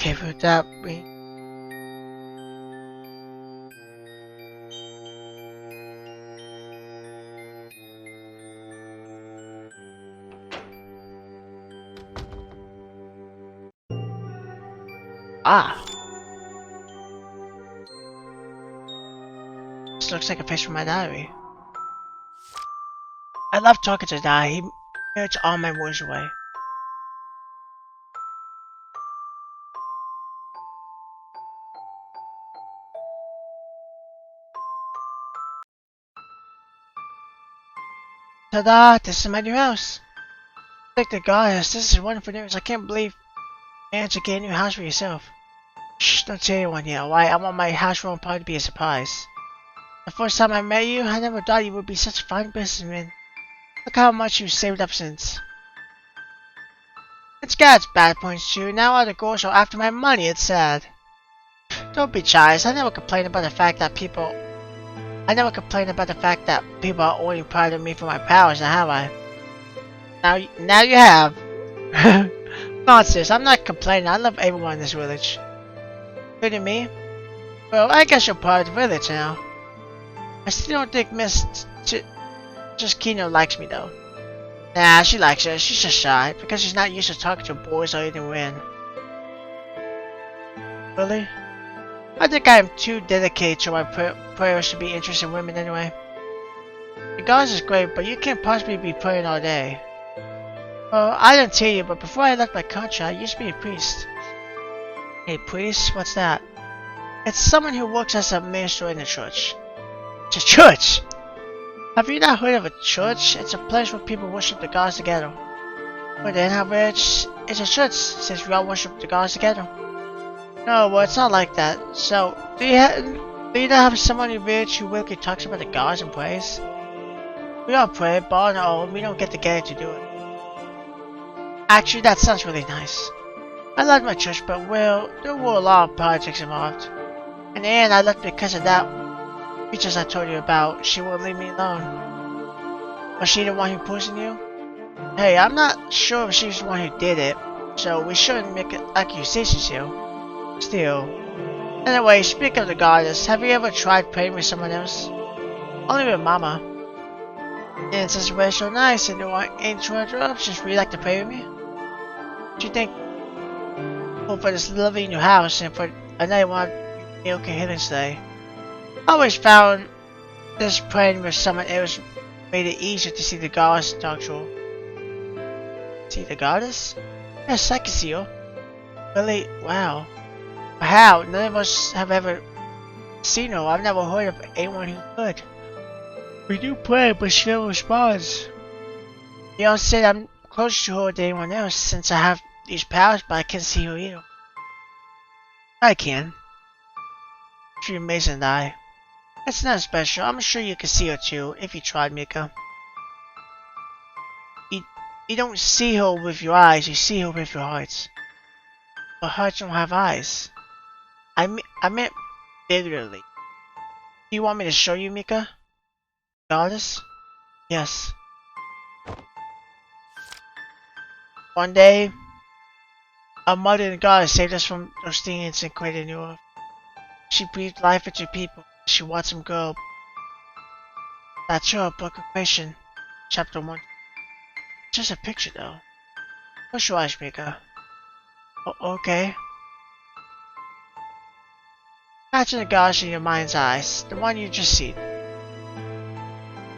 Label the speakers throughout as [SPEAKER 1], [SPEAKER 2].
[SPEAKER 1] Okay, with that, we... Ah! This looks like a page from my diary. I love talking to Dad. He melts all my worries away. Ta-da! This is my new house! Thank the goddess, this is wonderful news. I can't believe you managed to get a new house for yourself. Shh, don't tell anyone yet, alright? I want my housewarming party to be a surprise. The first time I met you, I never thought you would be such a fine businessman. Look how much you've saved up since. It's got its bad points too. Now all the girls are after my money, it's sad. Don't be childish. I never complain about the fact that people are only proud of me for my powers, now have I? Now you have. Nonsense, I'm not complaining. I love everyone in this village. Including me? Well, I guess you're part of the village now. I still don't think just Kino likes me though. Nah, she likes her. She's just shy because she's not used to talking to boys or even women. Really? I think I am too dedicated to my prayers to be interested in women anyway. The goddess is great, but you can't possibly be praying all day. Well, I didn't tell you, but before I left my country, I used to be a priest. A priest? What's that? It's someone who works as a minister in the church. It's a church! Have you not heard of a church? It's a place where people worship the gods together. But then how rich is a church since we all worship the gods together? No, well, it's not like that. So, do you not have someone in village who really talks about the gods and prays? We all pray, but on our own, we don't get together to do it. Actually, that sounds really nice. I love my church, but well, there were a lot of politics involved. In the end, I left because of that. Creatures I told you about, she wouldn't leave me alone. Was she the one who poisoned you? Hey, I'm not sure if she's the one who did it, so we shouldn't make accusations here. Still. Anyway, speaking of the goddess, have you ever tried praying with someone else? Only with Mama. And since we're so nice and there aren't any interruptions, would you like to pray with me? Do you think for this lovely new house and for another one milk and healing today? I always found this praying with someone else made it easier to see the goddess and talk to her. See the goddess? Yes, I can see her. Really? Wow. How? None of us have ever seen her. I've never heard of anyone who could. We do pray, but she never responds. You all said I'm closer to her than anyone else since I have these powers, but I can't see her either. I can. She's amazing and I. That's not special. I'm sure you can see her too, if you tried, Mica. You don't see her with your eyes, you see her with your hearts. But hearts don't have eyes. I meant literally. Do you want me to show you, Mica? Goddess? Yes. One day, our mother and goddess saved us from those things and created a new earth. She breathed life into people. She watched them grow. That's her book of creation, chapter 1. Just a picture though. Close your eyes, Mica. Okay. Imagine the goddess in your mind's eyes, the one you just see.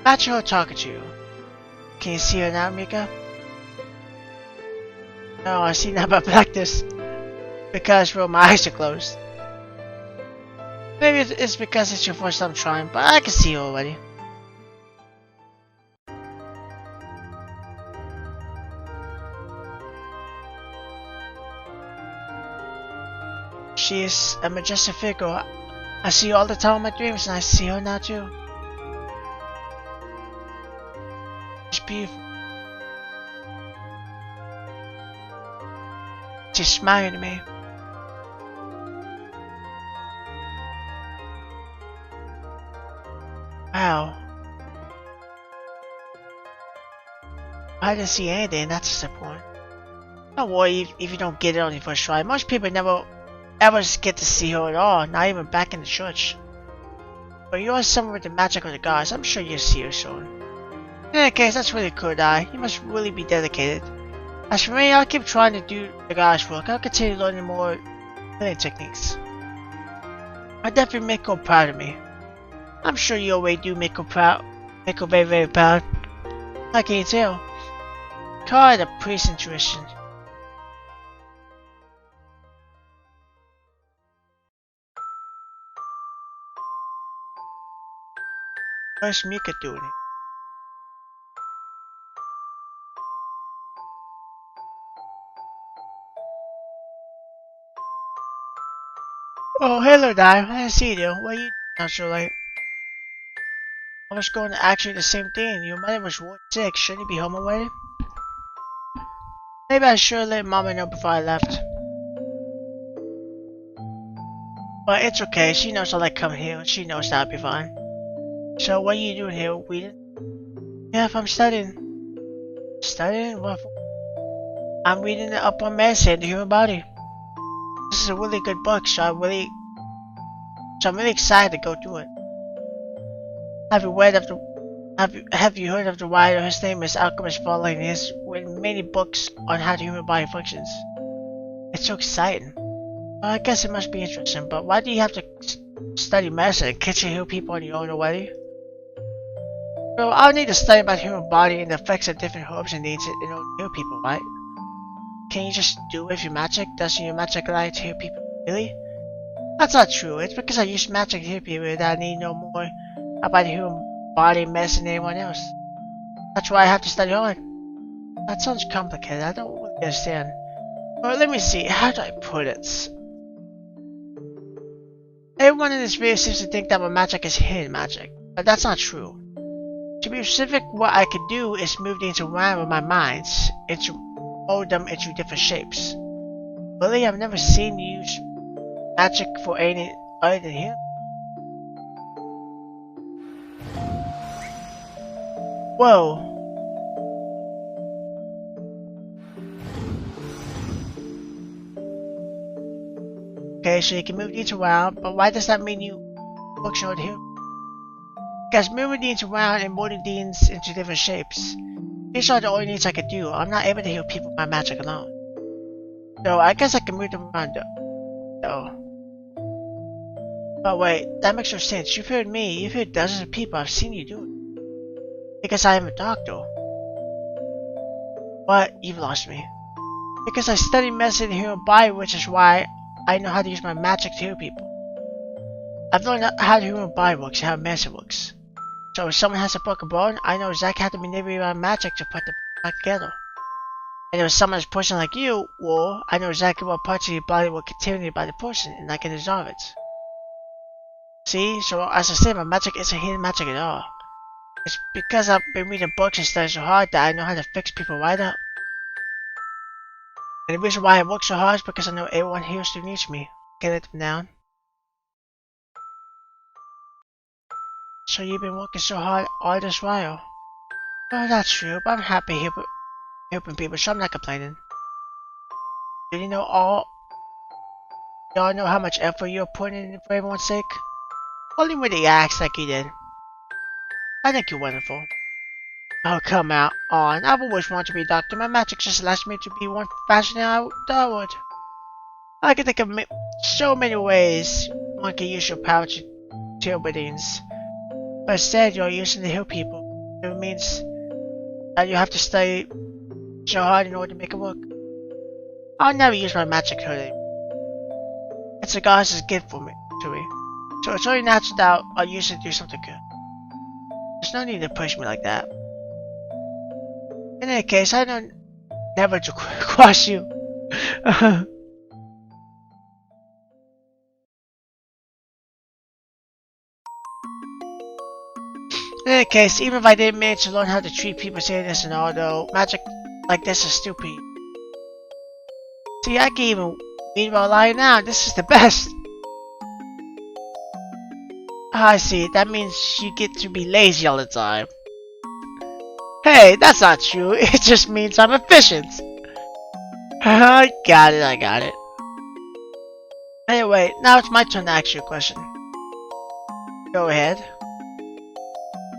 [SPEAKER 1] Imagine her talking to you. Can you see her now, Mica? No, I see nothing but blackness. Because well, my eyes are closed. Maybe it's because it's your first time trying, but I can see you already. She is a majestic figure. I see her all the time in my dreams, and I see her now too. She's beautiful. She's smiling at me. Wow. I didn't see anything, that's disappointing. Don't worry if you don't get it on your first try. Most people never ever get to see her at all, not even back in the church. But you are someone with the magic of the gods, I'm sure you'll see her soon. In any case, that's really cool, Dai. You must really be dedicated. As for me, I'll keep trying to do the goddess work. I'll continue learning more healing techniques. I'll definitely make her proud of me. I'm sure you already do make her proud. Make her very, very proud. How can you tell? Call it a priest intuition. What's Mica doing? Oh, hello, Dai. I didn't see you. What are you doing out so late? I was going to ask you the same thing. Your mother was sick. Shouldn't you be home already? Maybe I should let Mama know before I left. But it's okay. She knows I like coming here, and she knows that'll be fine. So, what are you doing here, reading? Yeah, if I'm studying. Studying? What for? I'm reading up on medicine, the human body. This is a really good book, so I'm really excited to go through it. Have you heard of the writer? His name is Alchemist Foley, and he has written many books on how the human body functions. It's so exciting. Well, I guess it must be interesting, but why do you have to study medicine? Can't you heal people on your own already? Well, I'll need to study about the human body and the effects of different herbs and needs in order to heal people, right? Can you just do it with your magic? Doesn't your magic allow you to heal people? Really? That's not true. It's because I use magic to heal people that I need to know more about the human body, medicine, than anyone else. That's why I have to study hard. That sounds complicated. I don't really understand. Well, let me see. How do I put it? Everyone in this video seems to think that my magic is hidden magic, but that's not true. To be specific, what I can do is move things around with my mind, mold them into different shapes. Really, I've never seen you use magic for anything other than him. Whoa. Okay, so you can move these around, but why does that mean you function over here? Because moving these around and molding these into different shapes, these are the only things I can do. I'm not able to heal people with my magic alone. So I guess I can move them around though. But wait, that makes no sense. You've heard me, you've heard dozens of people, I've seen you do it. Because I am a doctor. But you've lost me. Because I study medicine in the human body, which is why I know how to use my magic to heal people. I've learned how the human body works and how medicine works. So if someone has a broken bone, I know exactly how to manipulate my magic to put them back together. And if someone is person like you, well, I know exactly what parts of your body were contaminated by the person, and I can dissolve it. See, so as I said, my magic isn't hidden magic at all. It's because I've been reading books and studying so hard that I know how to fix people right up. And the reason why I work so hard is because I know everyone here still needs me. Can't let them down. So you've been working so hard all this while. Well, that's true, but I'm happy helping people, so I'm not complaining. Did you all know how much effort you're putting in for everyone's sake? Only when they act like you did. I think you're wonderful. Oh, come on. I've always wanted to be a doctor. My magic just allows me to be one fashion I would. I can think of so many ways one can use your power to heal beings. But instead, you're using to heal people. It means that you have to study so hard in order to make it work. I'll never use my magic to hurt anyone. It's a god's gift to me. So it's only natural that I'll use it to do something good. There's no need to push me like that. In any case, I don't never to cross you. In any case, even if I didn't manage to learn how to treat people's illness and all, though, magic like this is stupid. See, I can even read while lying down. This is the best. I see. That means you get to be lazy all the time. Hey, that's not true. It just means I'm efficient. I got it. Anyway, now it's my turn to ask you a question. Go ahead.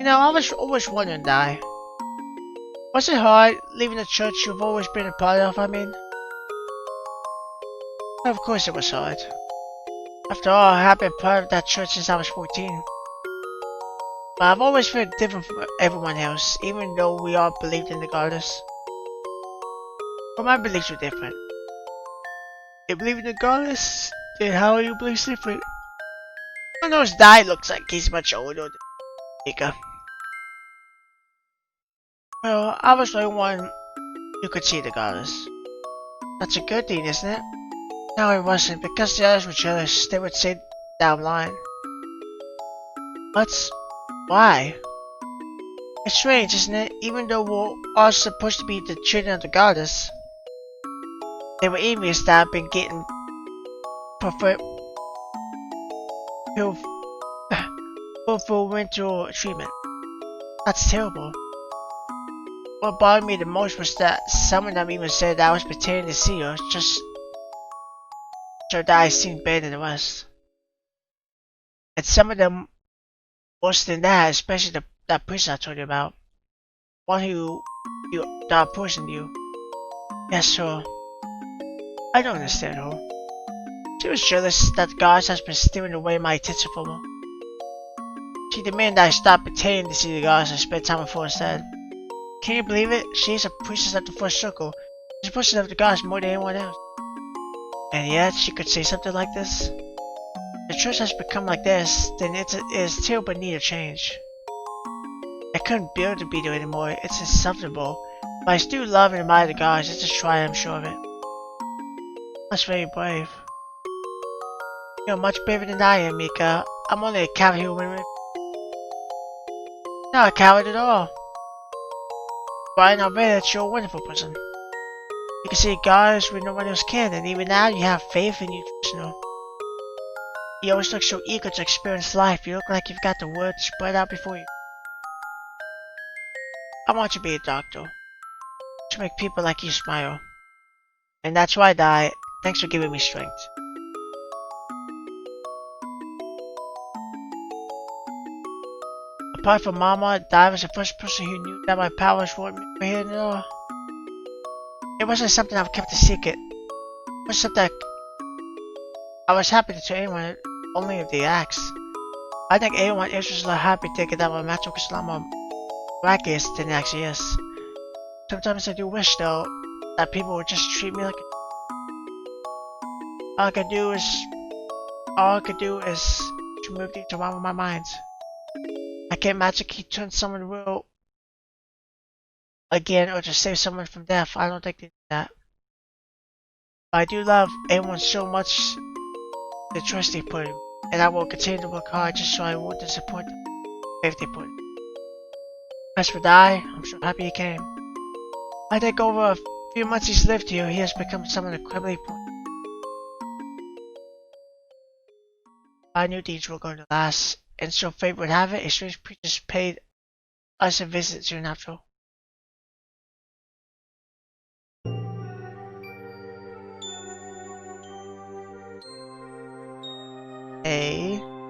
[SPEAKER 1] You know, I was always wondering, Di. Was it hard leaving the church you've always been a part of, I mean? Of course it was hard. After all, I have been part of that church since I was 14. But I've always felt different from everyone else, even though we all believed in the goddess. But my beliefs were different. You believe in the goddess? Then how are your beliefs different? I know his Di looks like he's much older than Mica. Well, I was the only one who could see the goddess. That's a good thing, isn't it? No, it wasn't, because the others were jealous. They would say down the line. But why? It's strange, isn't it? Even though we're all supposed to be the children of the goddess, they were envious that I've been getting preferential treatment. That's terrible. What bothered me the most was that some of them even said that I was pretending to see her, just so that I seemed better than the rest. And some of them worse than that, especially that person I told you about. One that poisoned you. Yes, her. I don't understand her. She was jealous that the goddess has been stealing away my attention from her. She demanded that I stop pretending to see the goddess and spend time with her instead. Can you believe it? She's a priestess of the first circle. She's supposed to love the goddess more than anyone else. And yet, she could say something like this? The church has become like this, then it is terrible need of change. I couldn't bear to be there anymore, it's insufferable. But I still love and admire the goddess, just to try, I'm sure of it. That's very brave. You're much braver than I am, Mica. I'm only a coward human. Not a coward at all. But I know that you're a wonderful person. You can see goddess when no one else can, and even now you have faith in you, you know. You always look so eager to experience life, you look like you've got the world spread out before you. I want you to be a doctor, to make people like you smile. And that's why I die. Thanks for giving me strength. Apart from Mama, Di was the first person who knew that my powers weren't here at all. It wasn't something I've kept a secret. It was something I was happy to tell anyone, only if they asked. I think anyone else was a lot happy thinking that my magic was a lot more miraculous than it actually is. Sometimes I do wish, though, that people would just treat me like all I could do is to move things around with my mind. I can't magically turn someone real again or to save someone from death. I don't think they do that. But I do love everyone so much, the trust they put in, and I will continue to work hard just so I won't disappoint them if they put in. As for Di, I'm so happy he came. I think over a few months he's lived here, he has become someone incredibly important. I knew these were going to last, and so fate would have it, a strange priestess paid us a visit soon after.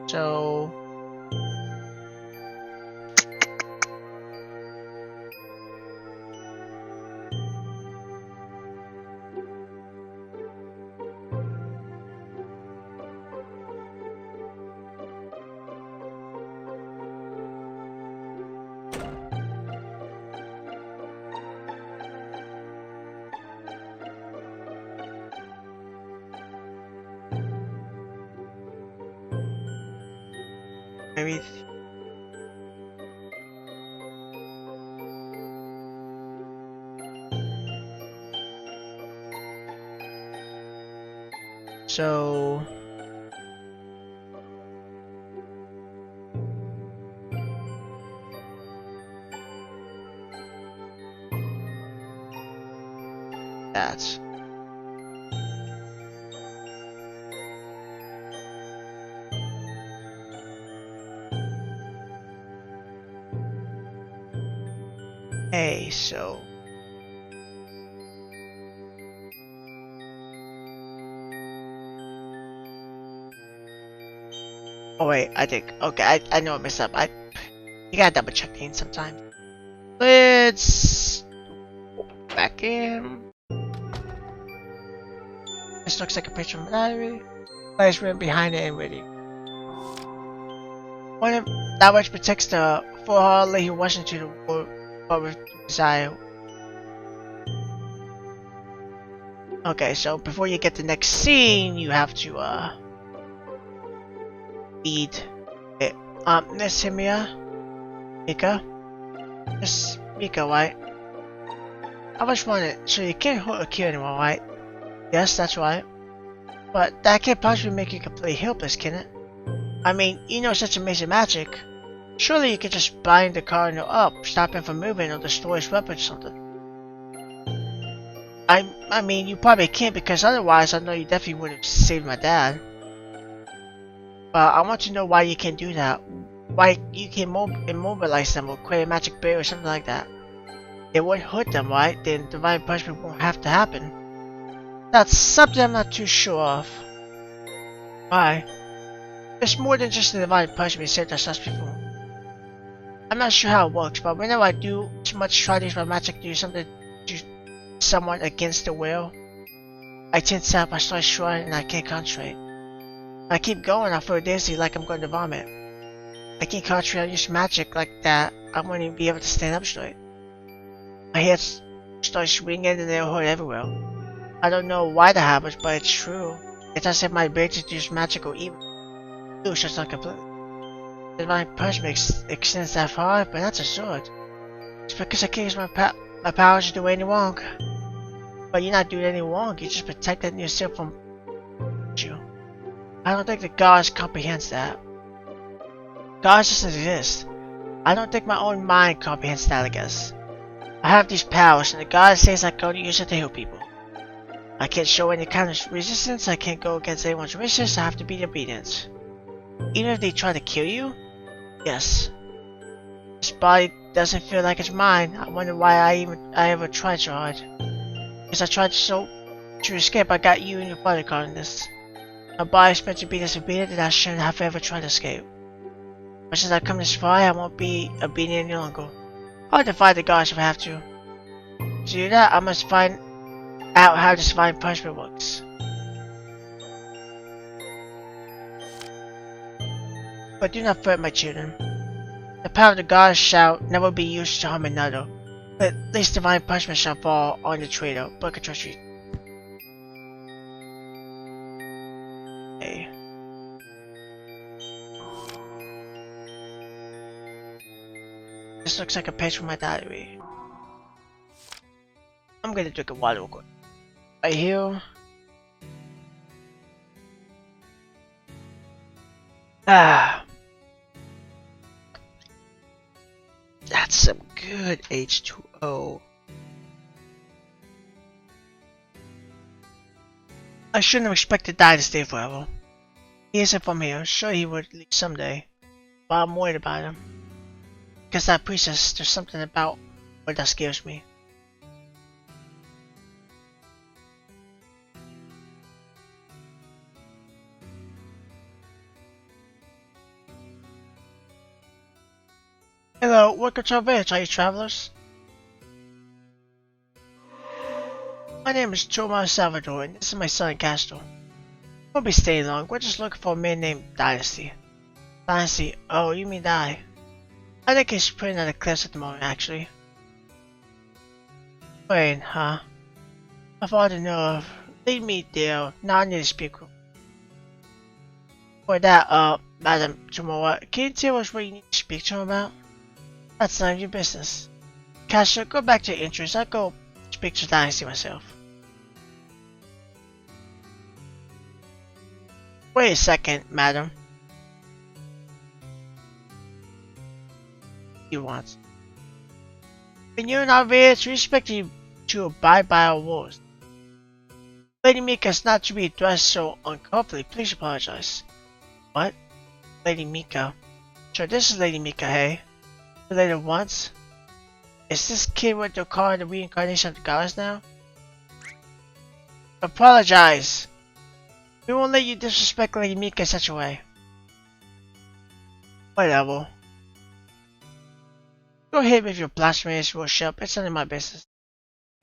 [SPEAKER 1] So maybe so that's so Oh wait, I think. Okay, I know I messed up. You gotta double check names sometimes. Let's back in. This looks like a picture of my diary. Place written behind it and ready. One of that which protects the foolhardy who wasn't to the world but with desire. Okay, so before you get the next scene, you have to read it. Miss Mica. Miss Mica, right? I just wanted, so you can't hurt or kill anyone, right? Yes, that's right. But that can't possibly make you completely helpless, can it? I mean, you know such amazing magic. Surely you could just bind the cardinal up, stop him from moving, or destroy his weapon or something. I mean, you probably can't because otherwise I know you definitely would have saved my dad. But I want to know why you can't do that. Why you can immobilize them or create a magic barrier or something like that. It won't hurt them, right? Then divine punishment won't have to happen. That's something I'm not too sure of. Why? There's more than just the divine punishment saved us before. I'm not sure how it works, but whenever I do too much try to use my magic to do something to someone against the will, I tend to snap, I start shrugging and I can't concentrate. I keep going, I feel dizzy like I'm going to vomit. I can't concentrate on use magic like that, I won't even be able to stand up straight. My head starts swinging and it'll hurt everywhere. I don't know why that happens, but it's true. It's as if my ability to use magic or even do just not completely. The divine punishment extends that far, but that's absurd. It's because I can't use my powers to do any wrong. But you're not doing any wrong, you're just protecting yourself from you. I don't think the gods comprehends that. God doesn't exist. I don't think my own mind comprehends that, I guess. I have these powers, and the God says I can only use it to heal people. I can't show any kind of resistance, I can't go against anyone's wishes, I have to be obedient. Even if they try to kill you? Yes. This body doesn't feel like it's mine. I wonder why I ever tried so hard. Because I tried to escape, I got you and your father caught in this. My body's meant to be disobedient and I shouldn't have ever tried to escape. But since I've come this far, I won't be obedient any longer. I'll defy the gods if I have to. To do that, I must find out how this divine punishment works. But do not fret, my children. The power of the gods shall never be used to harm another. But at least divine punishment shall fall on the traitor. But I can trust you. Okay. This looks like a page from my diary. I'm gonna drink a water real quick. Right here. Ah. That's some good H2O. I shouldn't have expected Dad to stay forever. He isn't from here, sure he would leave someday. But I'm worried about him. Because that priestess, there's something about her that scares me. Hello, welcome to our village, are you travelers? My name is Choma Salvador, and this is my son Castro. We won't be staying long, we're just looking for a man named Dynasty. Dynasty? Oh, you mean Die? I think he's putting on the cliffs at the moment, actually. Wait, huh? My father know. Lead me there, now I need to speak. For that, Madam Choma, can you tell us what you need to speak to him about? That's none of your business. Castro, go back to your interest. I'll go speak to Dynasty myself. Wait a second, madam. You want? When you're in our village, we expect you to abide by our rules. Lady Mica is not to be addressed so uncomfortably. Please apologize. What? Lady Mica. Sure, this is Lady Mica, hey? Related once? Is this kid with the car the reincarnation of the gods now? Apologize! We won't let you disrespect Lady Mica in such a way. Whatever. Go ahead with your blasphemous worship. It's none of my business.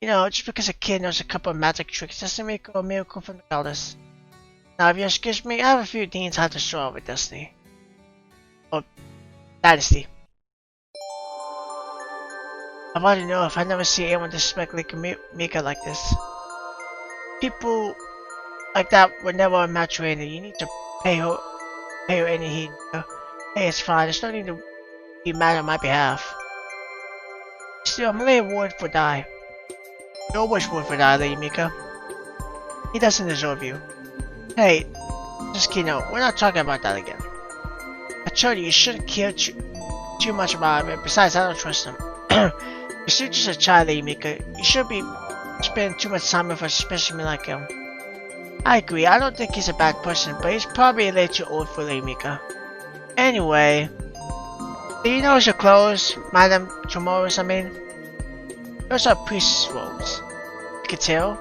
[SPEAKER 1] You know, just because a kid knows a couple of magic tricks doesn't make it a miracle from the goddess. Now, if you excuse me, I have a few things I have to show out with Destiny. Or Dynasty. I want to know if I never see anyone disrespect like Mica like this. People like that were never match rated. You need to pay her any heed. Hey, it's fine. There's no need to be mad on my behalf. Still, I'm laying word for die. Your wish word for die, Lady Mica. He doesn't deserve you. Hey, just kidding. No, we're not talking about that again. I told you, you shouldn't care too much about him. Besides, I don't trust him. You're still just a child, Lady Mica. You shouldn't be spending too much time with a specimen like him. I agree. I don't think he's a bad person, but he's probably a little too old for Lady Mica. Anyway, do you notice your clothes, Madame Tomorrow's, I mean? Those are priest's robes. You can tell.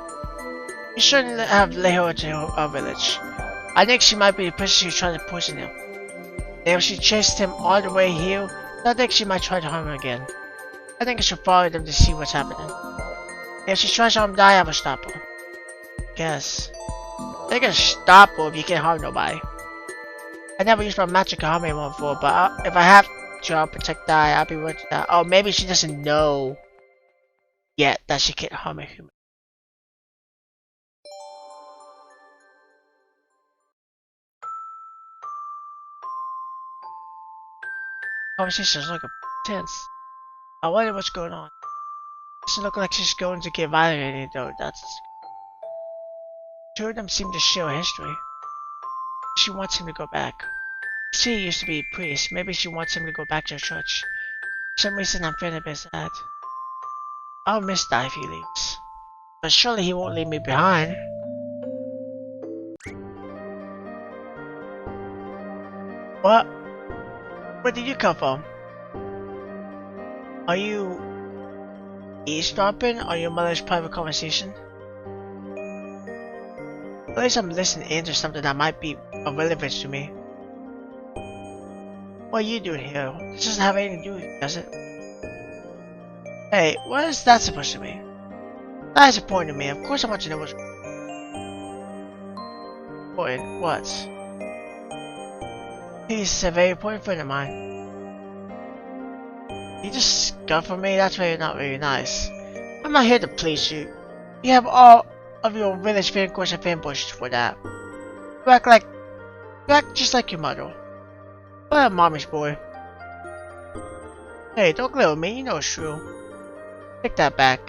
[SPEAKER 1] You shouldn't have let her into our village. I think she might be the person who's trying to poison him. And if she chased him all the way here, I think she might try to harm him again. I think I should follow them to see what's happening. If she tries to harm die, I will stop her. Guess. I can stop her if you can't harm nobody. I never used my magic to harm anyone before, but if I have to, I'll protect die. I'll be willing to die. Oh, maybe she doesn't know yet that she can't harm a human. Conversation's looking tense. I wonder what's going on. Doesn't look like she's going to get violated though. That's two of them seem to share a history. She wants him to go back. She used to be a priest. Maybe she wants him to go back to her church. For some reason I'm feeling a bit sad. I'll miss Di if he leaves. But surely he won't leave me behind. What? Where did you come from? Are you eavesdropping on your mother's private conversation? At least I'm listening in to something that might be of relevance to me. What are you doing here? This doesn't have anything to do with it, does it? Hey, what is that supposed to mean? That is important to me. Of course I want to know what's important. What? He's a very important friend of mine. You just got for me? That's very not very nice. I'm not here to please you. You have all of your village fanboys and fanboys for that. You act just like your mother. What a mommy's boy. Hey, don't glare at me, you know it's true. Take that back.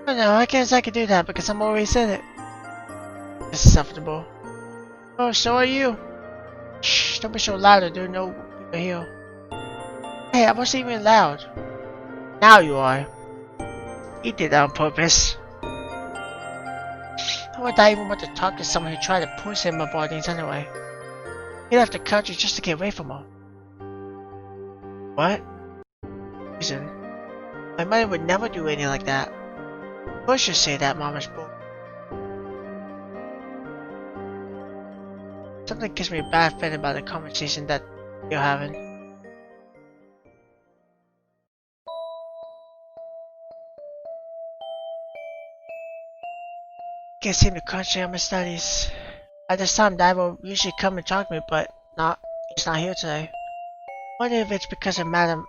[SPEAKER 1] Oh no, I can't say I can do that because I'm already said it. It's acceptable. Oh, so are you. Shh, don't be so loud or do no people here. Hey, I wasn't even loud. Now you are. You did that on purpose. How would I even want to talk to someone who tried to poison him about things anyway? He left the country just to get away from her. What? Reason? My mother would never do anything like that. Of course you say that, Mama's boy. Something gives me a bad feeling about the conversation that you're having. Can't seem to concentrate on my studies. At this time, Dad will usually come and talk to me, but he's not here today. I wonder if it's because of Madame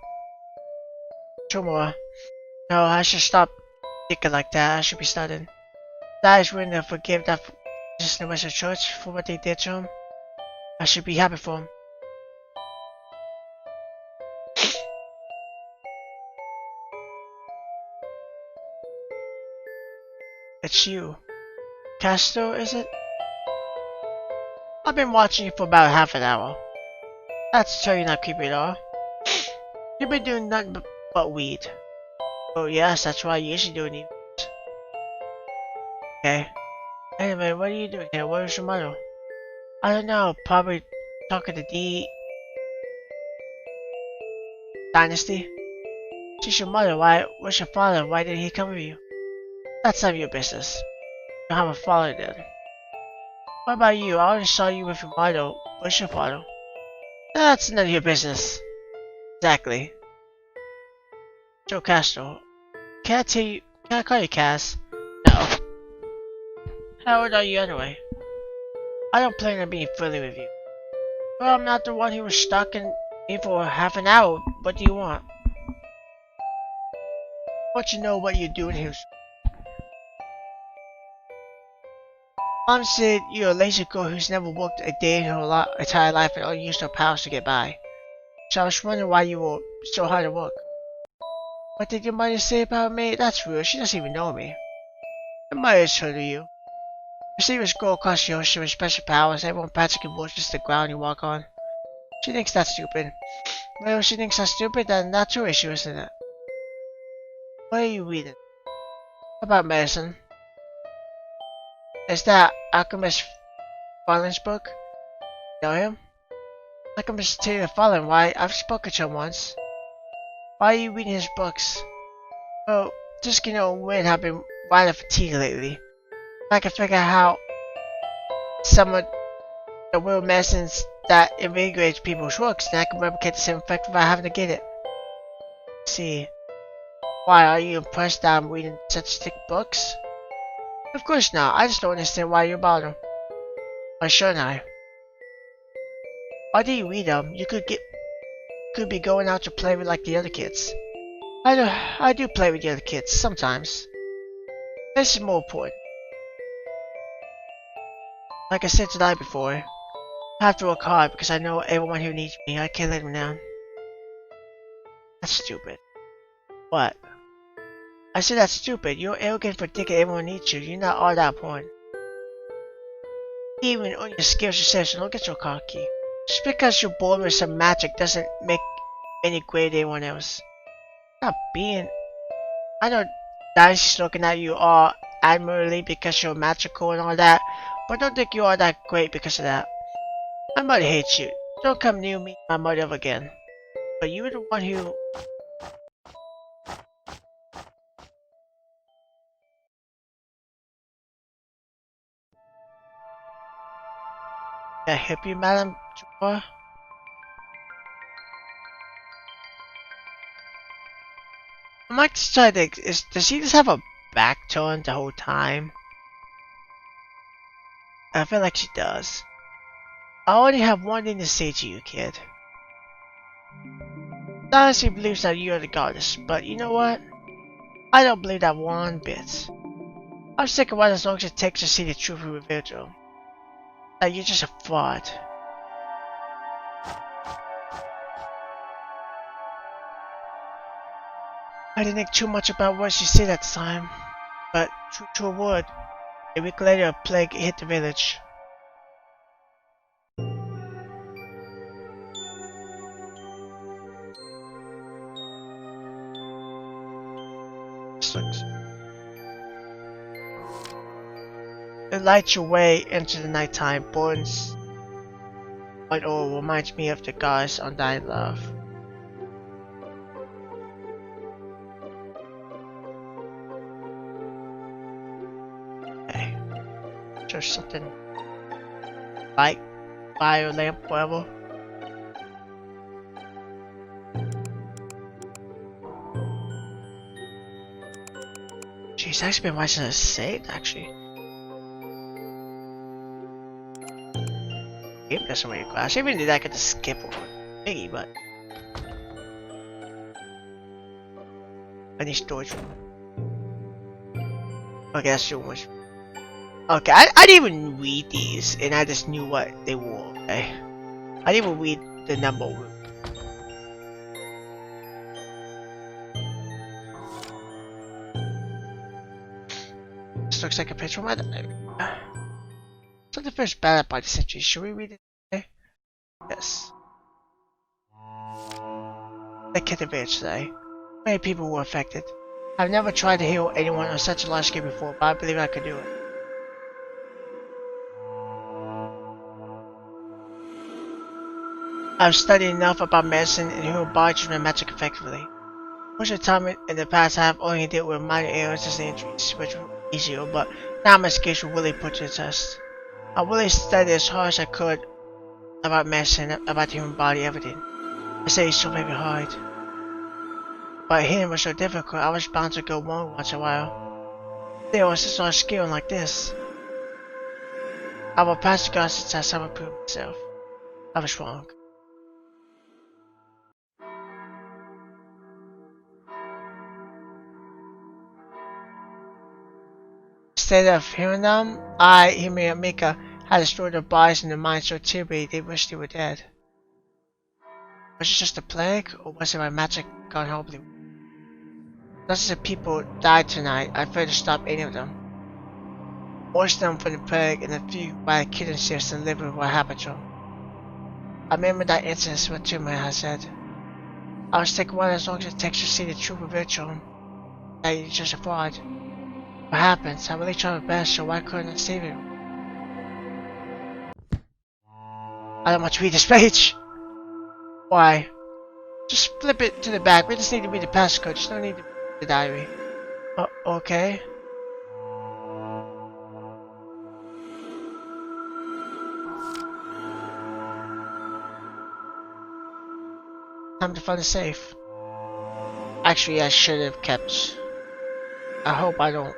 [SPEAKER 1] Tomorrow. No, I should stop thinking like that. I should be studying. Dad is willing to forgive that just the rest of the church for what they did to him. I should be happy for him. It's you. Castro, is it? I've been watching you for about half an hour. That's totally not creepy at all. You've been doing nothing but weed. Oh yes, that's what I usually do in evenings. Okay. Anyway, what are you doing here? Where's your mother? I don't know, probably talking to the Dynasty. She's your mother, where's your father? Why didn't he come with you? That's none of your business. You don't have a father then. What about you? I already saw you with your mother. Where's your father? That's none of your business. Exactly. Joe Castro. Can I call you Cass? No. How old are you anyway? I don't plan on being friendly with you. Well, I'm not the one who was stalking me for half an hour. What do you want? I want you to know what you're doing here. Mom said you're a lazy girl who's never worked a day in her entire life and only used her powers to get by. So I was wondering why you were so hard at work. What did your mother say about me? That's rude. She doesn't even know me. Your mother's heard of you. You see this girl across the ocean with special powers. Everyone practically worships the ground you walk on. She thinks that's stupid. Well, if she thinks that's stupid, then that's her issue, isn't it? What are you reading? About medicine. Is that Alchemist Fallen's book? Know him? Alchemist Taylor Fallen, why? I've spoken to him once. Why are you reading his books? Well, just women have been rather fatigued lately. I can figure out how some of the real medicines that invigorates people's works, and I can replicate the same effect without having to get it. See. Why, are you impressed that I'm reading such thick books? Of course not. I just don't understand why you bother. Why shouldn't I? Why do you read them? You could be going out to play with like the other kids. I do play with the other kids, sometimes. This is more important. Like I said tonight before, I have to work hard because I know everyone who needs me. I can't let them down. That's stupid. What? I said that's stupid. You're arrogant for thinking everyone needs you. You're not all that important. Even on your skills yourself, so don't get so cocky. Just because you're born with some magic doesn't make any greater than anyone else. Not being... I know Dynasty's looking at you all admirably because you're magical and all that, but don't think you are that great because of that. My mother hates you. Don't come near me, my mother ever again. But you were the one who... Can I help you, Madam Jabbar? I might decide, does he just have a back turn the whole time? I feel like she does. I only have one thing to say to you, kid. Dynasty believes that you are the goddess, but you know what? I don't believe that one bit. I'll stick around as long as it takes to see the truth revealed to him. That you're just a fraud. I didn't think too much about what she said at the time, but true to her word, a week later a plague hit the village. It lights your way into the nighttime. Burns white oil reminds me of the goddess undying love. Okay. There's something light, fire lamp, whatever. She's actually been watching a saint, actually. Yep, that's some way to class. I even did that, I could just skip over Piggy, but I need storage room. Okay, that's too much. Okay, I didn't even read these, and I just knew what they were, okay? I didn't even read the number room. This looks like a picture of my diary. So the first battle by the century. Should we read it today? Yes. They hit the village today. Many people were affected. I've never tried to heal anyone on such a large scale before, but I believe I could do it. I've studied enough about medicine and human body treatment magic effectively. Most of the time in the past I have only dealt with minor illnesses and injuries, which were easier, but now my skills were really put to the test. I really studied as hard as I could about medicine, about the human body, everything. I say it's so very hard. But healing was so difficult, I was bound to go wrong once in a while. There was just not skill like this. I will pass the God's test, I will prove myself. I was wrong. Instead of hearing them, I, Himi and Mica, had destroyed their bodies and their minds so terribly they wished they were dead. Was it just a plague, or was it my magic gone horribly? Dozens of people died tonight. I feared to stop any of them. Most of them from the plague, and a few by the kid themselves and living with what happened to them. I remember that incident what Tumor had said. I was taking one as long as it takes to see the truth revealed to him. That he's just a fraud. What happens? I really tried my best, so why couldn't I save him? I don't want to read this page. Why? Just flip it to the back. We just need to read the passcode. Just no need to read the diary. Okay. Time to find a safe. Actually, I should have kept. I hope I don't.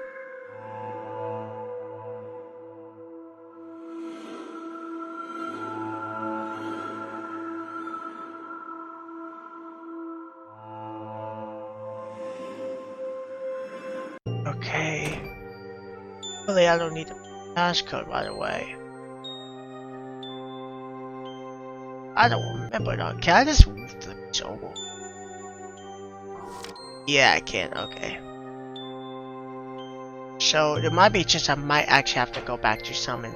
[SPEAKER 1] Okay. Really, I don't need the passcode right away. I don't remember now. Can I just flip this over? Yeah, I can. Okay. So there might be a chance I might actually have to go back to summon.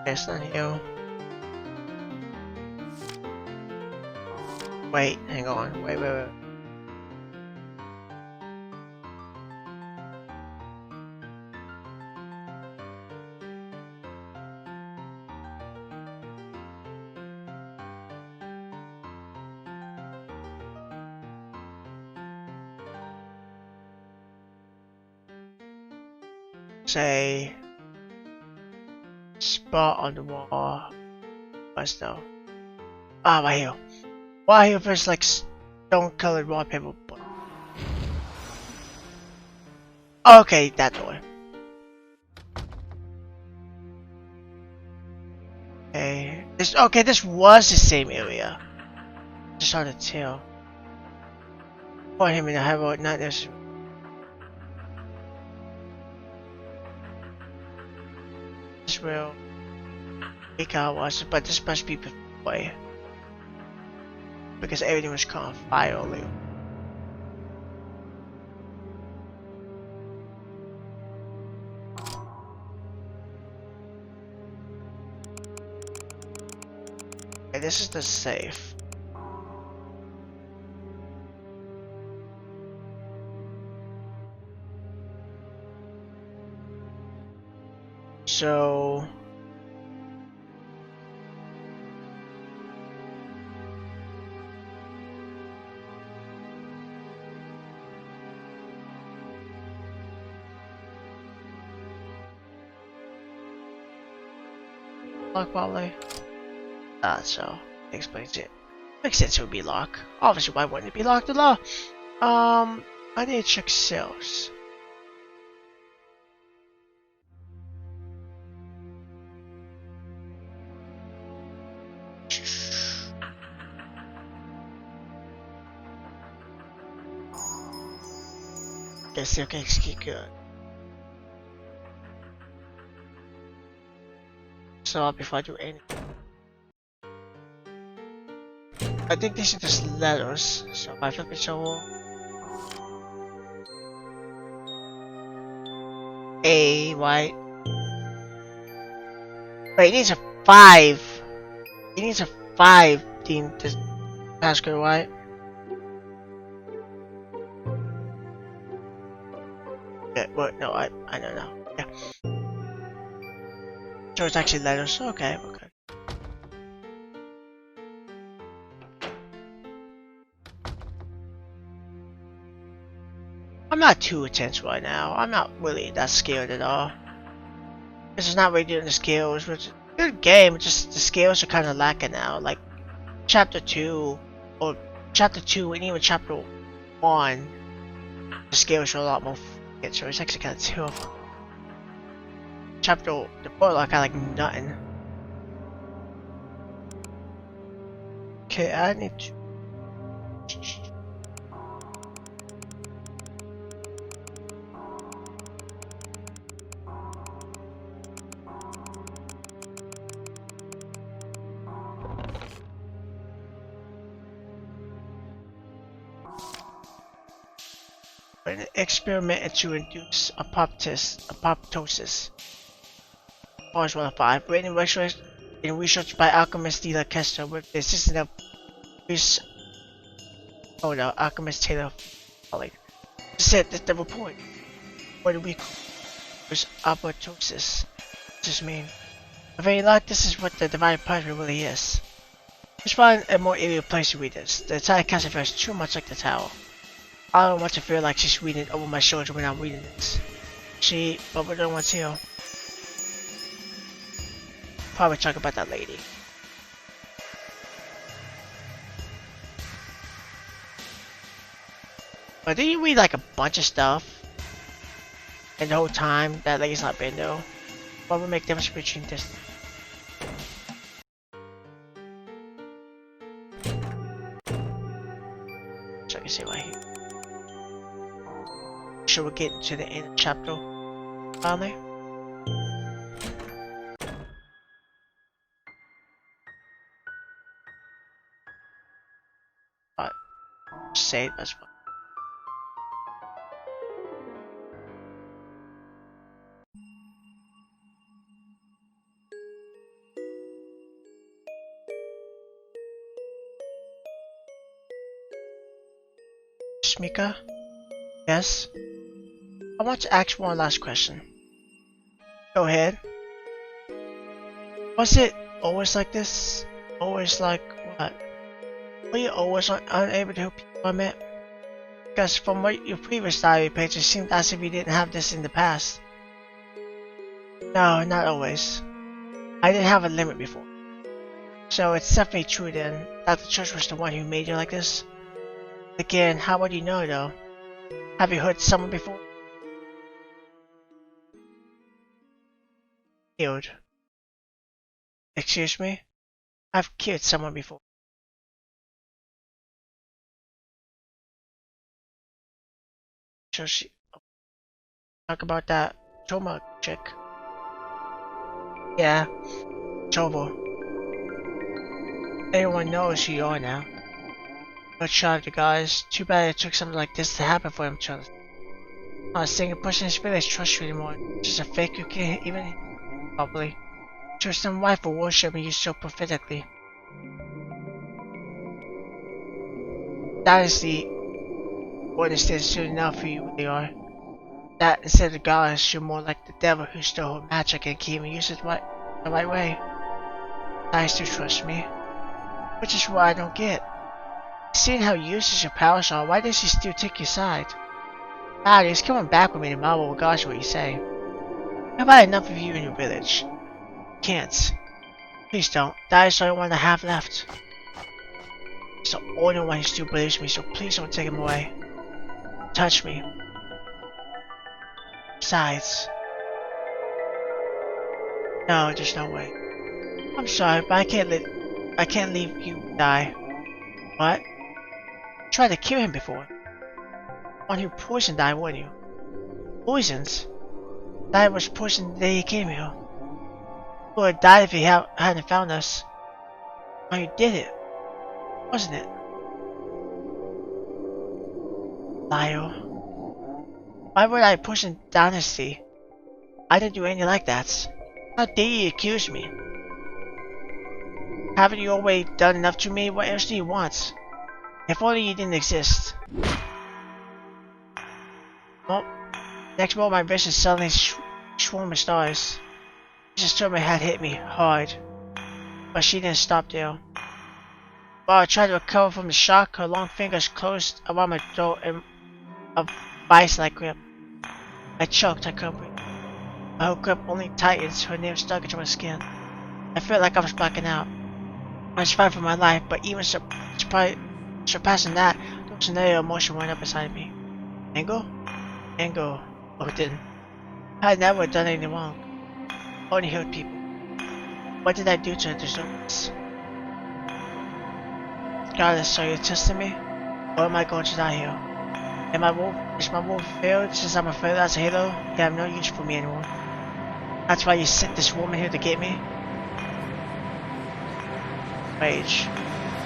[SPEAKER 1] It's not here. Wait, hang on. Wait. Say spot on the wall. What's though? Ah, right here. Why here first like stone colored wallpaper? Okay, that door. Okay. This was the same area. Just hard to tell. Point him in the high road, not necessarily. This will Mica was, but this must be before, because everything was caught on fire earlier. Okay, this is the safe. So lock probably. So explains it. Makes sense it would be locked. Obviously, why wouldn't it be locked at all? I need to check sales. Guess the okay, keep good. So before I do anything, I think these are just letters. So if I flip it over, A, right? Wait, it needs a 5. It needs a 5. That's good, right? Yeah, what? No, I don't know. Yeah. So it's actually letters. Okay, okay. I'm not too intense right now. I'm not really that scared at all. This is not really doing the skills, which is a good game. Just the skills are kind of lacking now. Like chapter 2 or chapter 2 and even chapter 1, the skills are a lot more. So it's actually kind of terrible. Chapter the prologue I like nothing. Okay, I need to. An experiment to induce apoptosis. Pause 1 of 5. Written in research by alchemist Taylor Kester with the assistance of alchemist Taylor Foley. Said that the report. What do we call it? Apoptosis. What does this mean? A very lot, this is what the divine punishment really is. Let's find a more area place to read this. The entire castle feels too much like the tower. I don't want to feel like she's reading over my shoulder when I'm reading this. But we're the ones here. Probably talk about that lady. But did you read like a bunch of stuff? And the whole time that lady's not been though? What would make the difference between this? So I can see right here. Should we get into the end of chapter finally? Alright. Save as well. Mica? Yes? I want to ask one last question. Go ahead. Was it always like this? Always like what? Were you always unable to help people I met? Because from what your previous diary page, it seemed as if you didn't have this in the past. No, not always. I didn't have a limit before. So it's definitely true then that the church was the one who made you like this. Again, how would you know though? Have you hurt someone before? Killed. Excuse me? I've killed someone before. So she... Talk about that Choma chick. Yeah. It's over. Everyone knows who you are now. Good shot, you guys. Too bad it took something like this to happen for him to us. Not a single person in his village trusts you anymore. Just a fake who can't even properly. Just some wife for worshiping you so prophetically. That is the what is this soon enough who you really are. That instead of the goddess, you're more like the devil who stole her magic and can't even use it the right way. I still trust me. Which is what I don't get. Seeing how useless your powers are, why does she still take your side? Ah, he's coming back with me tomorrow regardless of what you say. I've had enough of you in your village. Can't. Please don't. That is the only one I have left. He's the only one who still believes me, so please don't take him away. Touch me. Besides. No, there's no way. I'm sorry, but I can't leave you die. What? You tried to kill him before. One who poisoned died, weren't you? Poisons? That was poisoned the day he came here. He would have died if he hadn't found us. Oh, you did it, wasn't it? Liar. Why would I poison Dynasty? I didn't do anything like that. How dare you accuse me? Haven't you always done enough to me? What else do you want? If only you didn't exist. Well, next moment my vision suddenly swarmed with stars. She just told me had hit me hard, but she didn't stop there. While I tried to recover from the shock, her long fingers closed around my throat in a vice-like grip. I choked, I couldn't breathe. My whole grip only tightened, her nails stuck into my skin. I felt like I was blacking out. I was fighting for my life, but even surpassing that, there was another emotion running up inside me. Anger? Anger. Oh, it didn't. I had never done anything wrong. I only hurt people. What did I do to deserve this? Regardless, are you testing me? Or am I going to die here? Is my wolf failed since I'm afraid as a hero? You have no use for me anymore. That's why you sent this woman here to get me? Rage.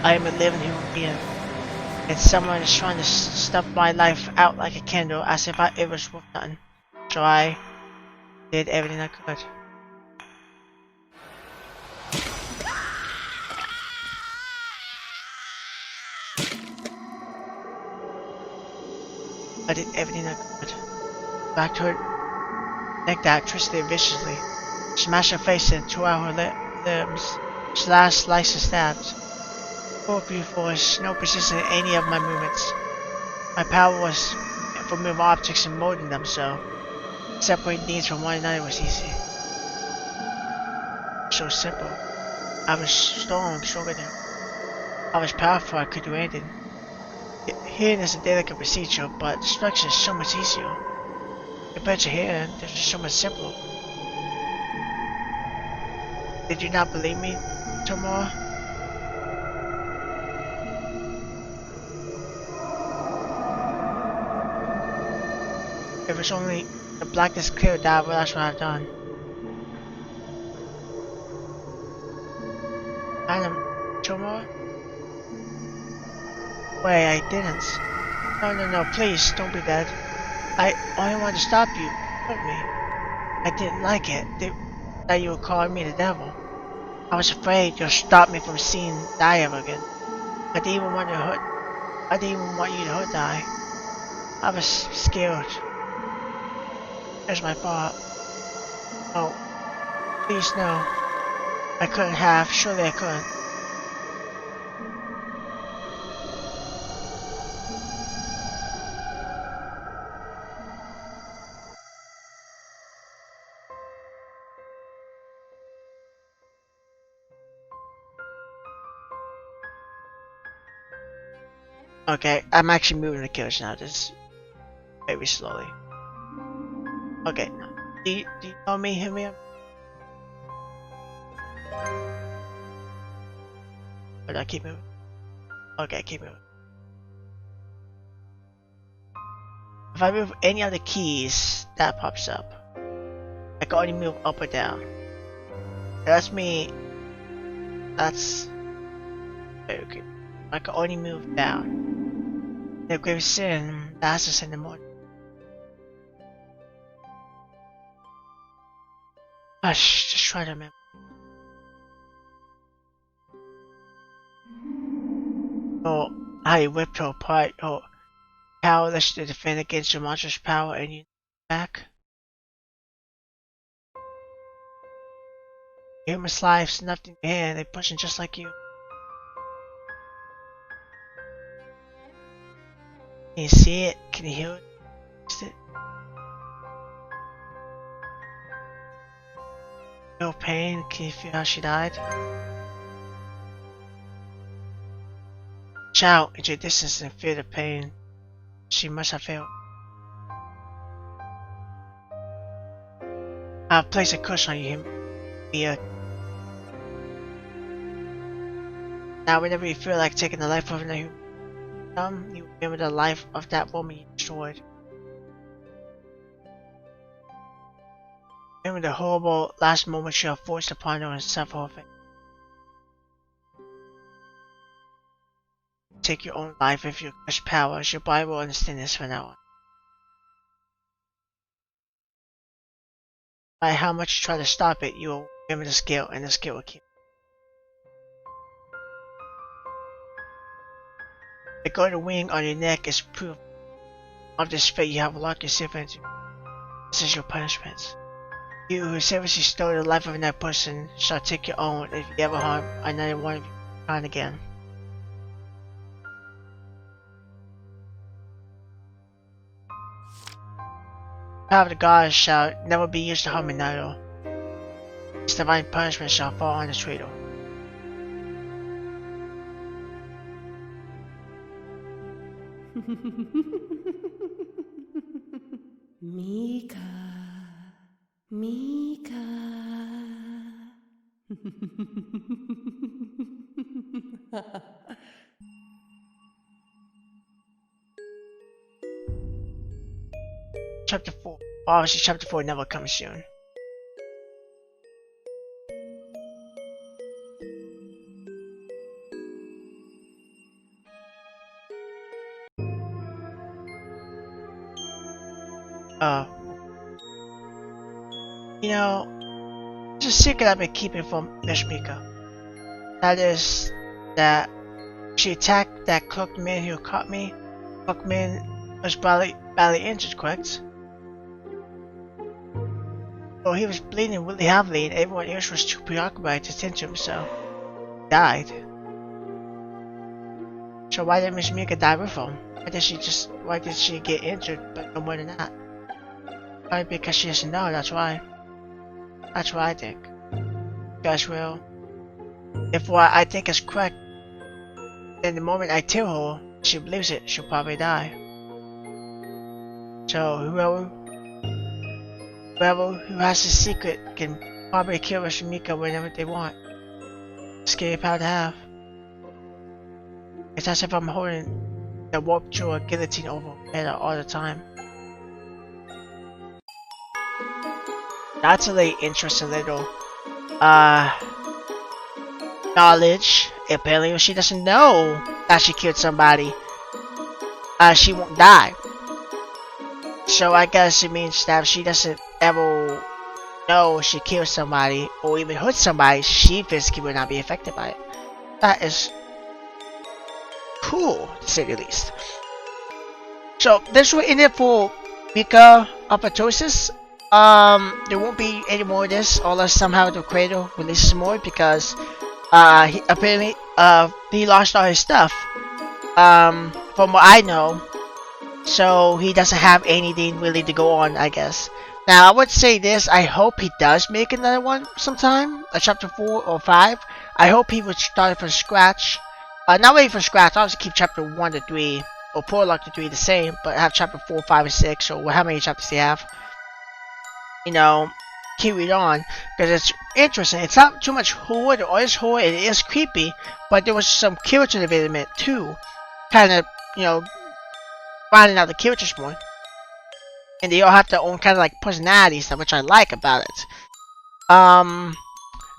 [SPEAKER 1] I am a living human being. And someone is trying to stuff my life out like a candle as if it was worth nothing. So I did everything I could. I did everything I could. Backed her neck that twisted it viciously. Smashed her face in, tore out her limbs. Slashed, sliced, and stabbed. Full brute force, no precision in any of my movements. My power was for moving objects and molding them, so separating these from one another was easy. So simple. I was strong, stronger than I was powerful, I could do anything. Healing is a delicate procedure, but destruction is so much easier. Compared to healing, this is so much simpler. Did you not believe me, Tamara? If it's only the blackness cleared that, well, that's what I've done. Adam, Tamara? Wait, I didn't. No, please, don't be dead. I only wanted to stop you. Hurt me. I didn't like it, that you were calling me the devil. I was afraid you'll stop me from seeing die ever again. I didn't even want you to hurt die. I was scared. It was my fault. Oh, please no. I couldn't have. Surely I couldn't. Okay, I'm actually moving the carriage now, just very slowly. Okay, do you know me, Himia? Or do I keep moving? Okay, keep moving. If I move any of the keys, that pops up. I can only move up or down. That's me. That's very good. I can only move down. The grave sin, that's just in the morning. Hush, just try to remember. Oh, how you whipped her apart. Oh, powerless to defend against your monstrous power and you back. Human's lives, nothing to hand, they pushing just like you. Can you see it? Can you hear it? Feel pain? Can you feel how she died? Shout into the distance and feel the pain she must have felt. I'll place a curse on you, Mia. Now whenever you feel like taking the life of another human, you remember the life of that woman you destroyed. Remember the horrible last moments you have forced upon her and suffer her fate. Take your own life if you crush powers, your body will understand this from now on. No matter how much you try to stop it, you will remember the skill, and the skill will keep. The golden wing on your neck is proof of this fate you have locked yourself into. This is your punishment. You who seriously stole the life of another person shall take your own if you ever harm another one of your kind again. The power of the gods shall never be used to harm another. This divine punishment shall fall on the traitor.
[SPEAKER 2] Mica, Mica.
[SPEAKER 1] Chapter 4. Obviously, Chapter 4 never comes soon. You know, there's a secret I've been keeping from Miss Mica. That is that she attacked that cloaked man who caught me. Cloaked man was badly injured, correct? Well, he was bleeding really heavily and everyone else was too preoccupied to tend to himself. He died. So why did Miss Mica die with him? Why did she get injured but no more than that? Probably because she doesn't know, that's why. That's what I think. Because, well, if what I think is correct, then the moment I tell her she believes it, she'll probably die. So whoever who has the secret can probably kill Miss Mica whenever they want. Scary power to have. It's as if I'm holding the warp jaw guillotine over my head all the time. That's a really interesting little knowledge. Apparently if she doesn't know that she killed somebody, she won't die. So I guess it means that if she doesn't ever know she killed somebody or even hurt somebody, she physically will not be affected by it. That is cool, to say the least. So this will end it for Mica Apoptosis. There won't be any more of this unless somehow the creator releases more, because he apparently he lost all his stuff. From what I know, so he doesn't have anything really to go on, I guess. Now I would say this: I hope he does make another one sometime, a chapter 4 or 5. I hope he would start from scratch. Not really from scratch. Obviously keep chapter 1 to 3 or prologue to 3 the same, but have chapter 4, 5, and 6, or how many chapters they have. You know, carry it on, because it's interesting. It's not too much horror. There is horror. It is creepy, but there was some character development too, kind of, you know, finding out the characters more, and they all have their own kind of like personalities, which I like about it.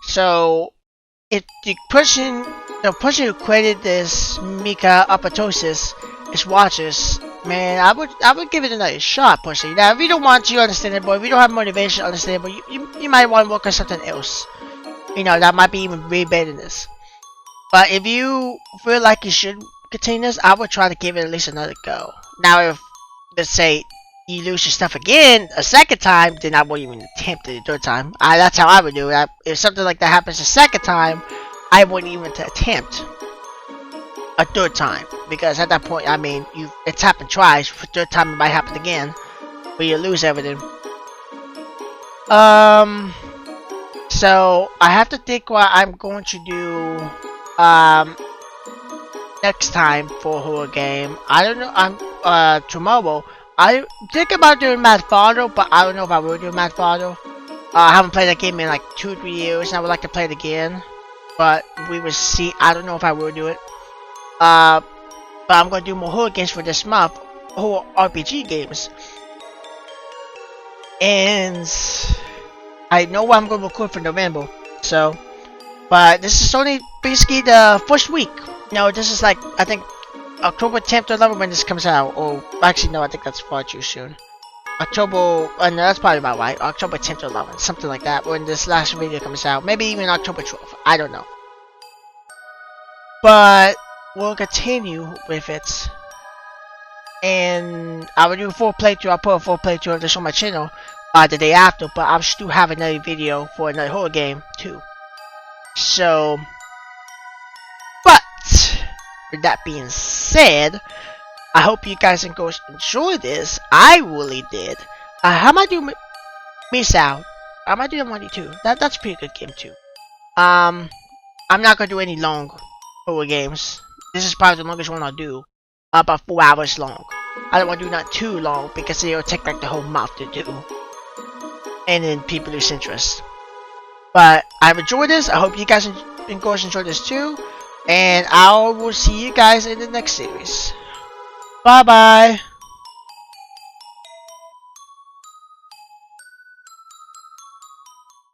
[SPEAKER 1] So if the person who created this Mica Apoptosis is watches, man, I would give it another shot, personally. Now, if you don't want to, understandable. If you don't have motivation, understandable. You might want to work on something else. You know, that might be even way better than this. But if you feel like you should continue this, I would try to give it at least another go. Now, if, let's say, you lose your stuff again a second time, then I won't even attempt it a third time. That's how I would do it. If something like that happens a second time, I wouldn't even attempt a third time, because at that point, I mean, it's happened twice. For third time, it might happen again, where you lose everything. So I have to think what I'm going to do next time for a horror game. I don't know. I'm tomorrow. I think about doing Mad Father, but I don't know if I will do Mad Father. I haven't played that game in like 2 or 3 years, and I would like to play it again. But we will see. I don't know if I will do it. But I'm gonna do more horror games for this month, horror RPG games, and I know what I'm gonna record for November. So, but this is only basically the first week. You know, this is like, I think October 10th or 11th when this comes out. Or actually, no, I think that's far too soon. October, no, that's probably about right. October 10th or 11th, something like that. When this last video comes out, maybe even October 12th. I don't know. But we'll continue with it. And I will do a full playthrough. I'll put a full playthrough of this on my channel the day after, but I'll still have another video for another horror game too. So, but with that being said, I hope you guys enjoyed this. I really did. How am I doing? Mica Apoptosis. I might do that one too. That's a pretty good game too. I'm not gonna do any long horror games. This is probably the longest one I'll do. About 4 hours long. I don't want to do not too long because it'll take like the whole month to do. And then people lose interest. But I've enjoyed this. I hope you guys enjoyed this too. And I will see you guys in the next series. Bye bye.